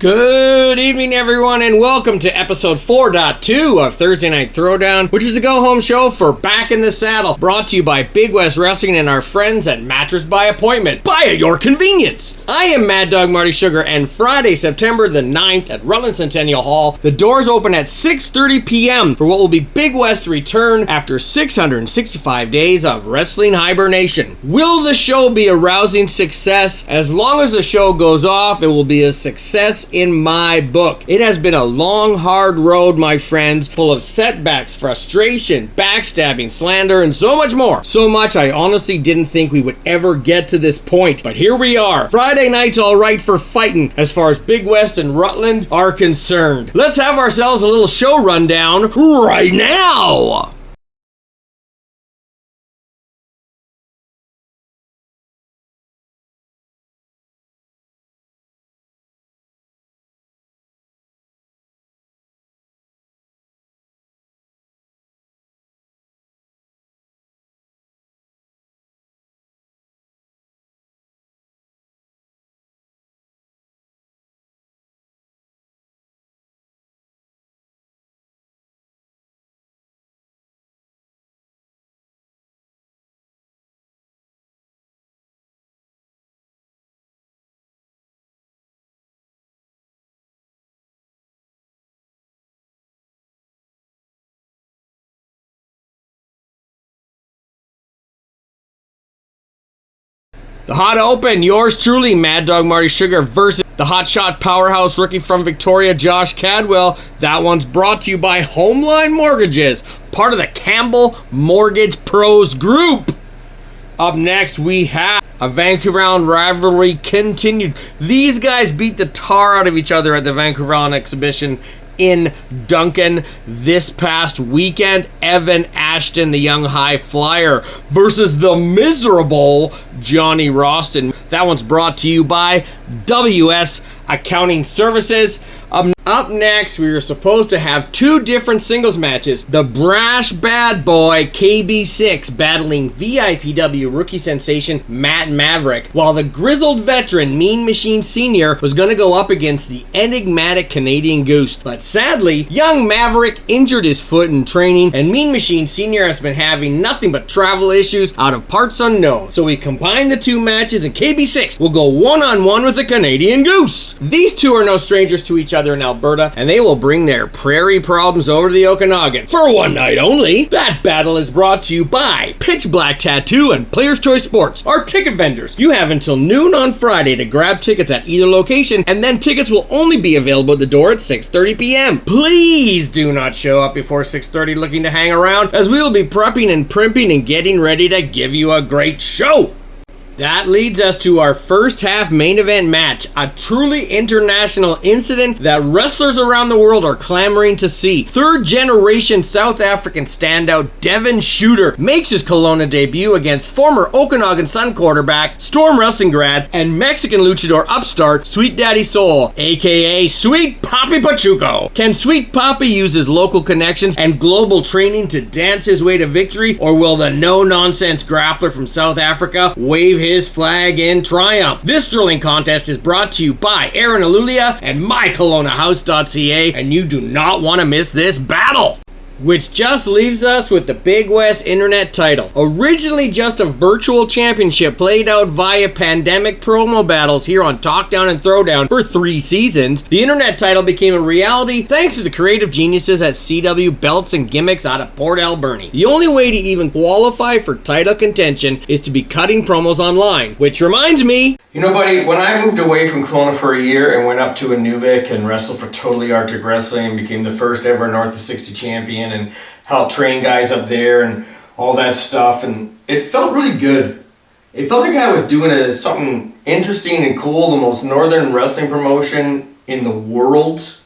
Good evening, everyone, and welcome to episode 4.2 of Thursday Night Throwdown, which is the go-home show for Back in the Saddle, brought to you by Big West Wrestling and our friends at Mattress by Appointment. Buy at your convenience. I am Mad Dog Marty Sugar, and Friday, September the 9th at Rutland Centennial Hall, the doors open at 6:30 p.m. for what will be Big West's return after 665 days of wrestling hibernation. Will the show be a rousing success? As long as the show goes off, it will be a success in my book. It has been a long, hard road, my friends, full of setbacks, frustration, backstabbing, slander, and so much more. So much I honestly didn't think we would ever get to this point, but here we are. Friday night's all right for fighting as far as Big West and Rutland are concerned. Let's have ourselves a little show rundown right now. The Hot Open, yours truly, Mad Dog Marty Sugar versus the hotshot powerhouse rookie from Victoria, Josh Cadwell. That one's brought to you by Homeline Mortgages, part of the Campbell Mortgage Pros Group. Up next, we have a Vancouver Island rivalry continued. These guys beat the tar out of each other at the Vancouver Island exhibition in Duncan this past weekend. Evan Ashton, the young high flyer, versus the miserable Johnny Roston. That one's brought to you by WS Accounting Services. Up next, we were supposed to have two different singles matches. The brash bad boy KB6 battling VIPW rookie sensation Matt Maverick, while the grizzled veteran Mean Machine Sr. was going to go up against the enigmatic Canadian Goose. But sadly, young Maverick injured his foot in training, and Mean Machine Sr. has been having nothing but travel issues out of parts unknown. So we combined the two matches, and KB6 will go one-on-one with the Canadian Goose. These two are no strangers to each other in Alberta, and they will bring their prairie problems over to the Okanagan for one night only. That battle is brought to you by Pitch Black Tattoo and Player's Choice Sports, our ticket vendors. You have until noon on Friday to grab tickets at either location, and then tickets will only be available at the door at 6:30 p.m. Please do not show up before 6:30 looking to hang around, as we will be prepping and primping and getting ready to give you a great show. That leads us to our first half main event match, a truly international incident that wrestlers around the world are clamoring to see. Third generation South African standout Devin Shooter makes his Kelowna debut against former Okanagan Sun quarterback, Storm Wrestling grad, and Mexican luchador upstart Sweet Daddy Soul, aka Sweet Papi Pachuco. Can Sweet Papi use his local connections and global training to dance his way to victory, or will the no-nonsense grappler from South Africa wave his flag in triumph? This thrilling contest is brought to you by Aaron Alulia and MyKelownaHouse.ca, and you do not want to miss this battle. Which just leaves us with the Big West Internet title. Originally just a virtual championship played out via pandemic promo battles here on Talkdown and Throwdown for 3 seasons, the Internet title became a reality thanks to the creative geniuses at CW Belts and Gimmicks out of Port Alberni. The only way to even qualify for title contention is to be cutting promos online, which reminds me, you know, buddy, when I moved away from Kelowna for a year and went up to Inuvik and wrestled for Totally Arctic Wrestling and became the first ever North of 60 champion and helped train guys up there and all that stuff, and it felt really good. It felt like I was doing something interesting and cool, the most northern wrestling promotion in the world.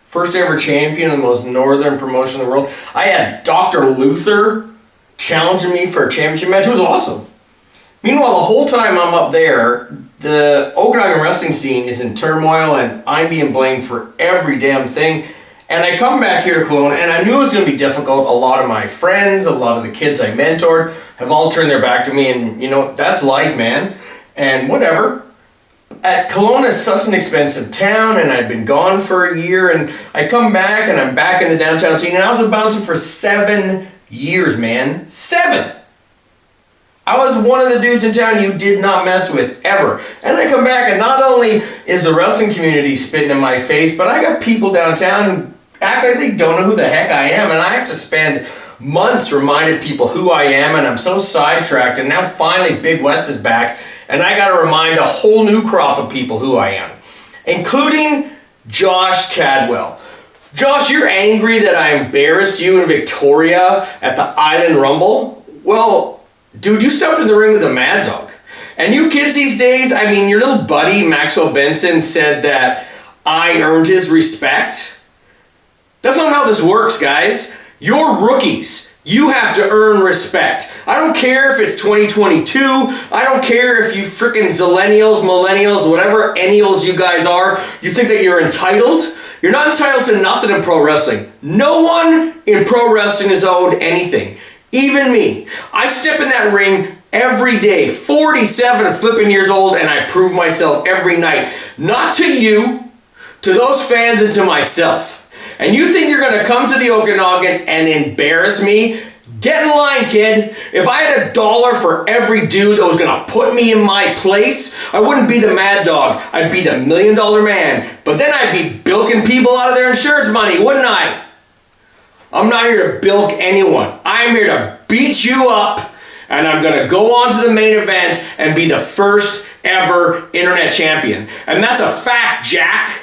First ever champion of the most northern promotion in the world. I had Dr. Luther challenging me for a championship match. It was awesome. Meanwhile, the whole time I'm up there, the Okanagan wrestling scene is in turmoil and I'm being blamed for every damn thing. And I come back here to Kelowna and I knew it was going to be difficult. A lot of my friends, a lot of the kids I mentored have all turned their back to me, and you know, that's life, man. And whatever. Kelowna is such an expensive town, and I'd been gone for a year, and I come back, and I'm back in the downtown scene, and I was a bouncer for 7 years, man. 7! I was one of the dudes in town you did not mess with, ever. And I come back, and not only is the wrestling community spitting in my face, but I got people downtown who act like they don't know who the heck I am, and I have to spend months reminding people who I am, and I'm so sidetracked, and now finally Big West is back, and I gotta remind a whole new crop of people who I am, including Josh Cadwell. Josh, you're angry that I embarrassed you in Victoria at the Island Rumble? Well, dude, you stepped in the ring with a Mad Dog. And you kids these days, I mean, your little buddy Maxwell Benson said that I earned his respect. That's not how this works, guys. You're rookies. You have to earn respect. I don't care if it's 2022. I don't care if you freaking zillennials, millennials, whatever ennials you guys are, you think that you're entitled. You're not entitled to nothing in pro wrestling. No one in pro wrestling is owed anything. Even me. I step in that ring every day, 47 flipping years old, and I prove myself every night. Not to you, to those fans, and to myself. And you think you're going to come to the Okanagan and embarrass me? Get in line, kid. If I had $1 for every dude that was going to put me in my place, I wouldn't be the Mad Dog. I'd be the $1 million man. But then I'd be bilking people out of their insurance money, wouldn't I? I'm not here to bilk anyone. I'm here to beat you up, and I'm going to go on to the main event and be the first ever internet champion. And that's a fact, Jack.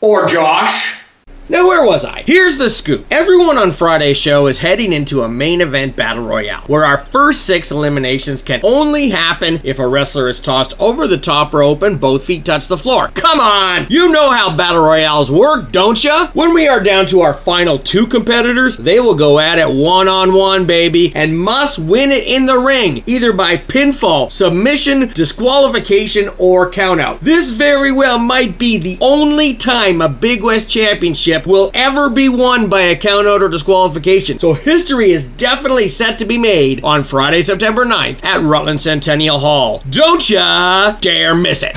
Or Josh. Now, where was I? Here's the scoop. Everyone on Friday's show is heading into a main event battle royale, where our first 6 eliminations can only happen if a wrestler is tossed over the top rope and both feet touch the floor. Come on! You know how battle royales work, don't ya? When we are down to our final 2 competitors, they will go at it one-on-one, baby, and must win it in the ring, either by pinfall, submission, disqualification, or countout. This very well might be the only time a Big West Championship will ever be won by a countout or disqualification. So history is definitely set to be made on Friday, September 9th at Rutland Centennial Hall. Don't ya dare miss it.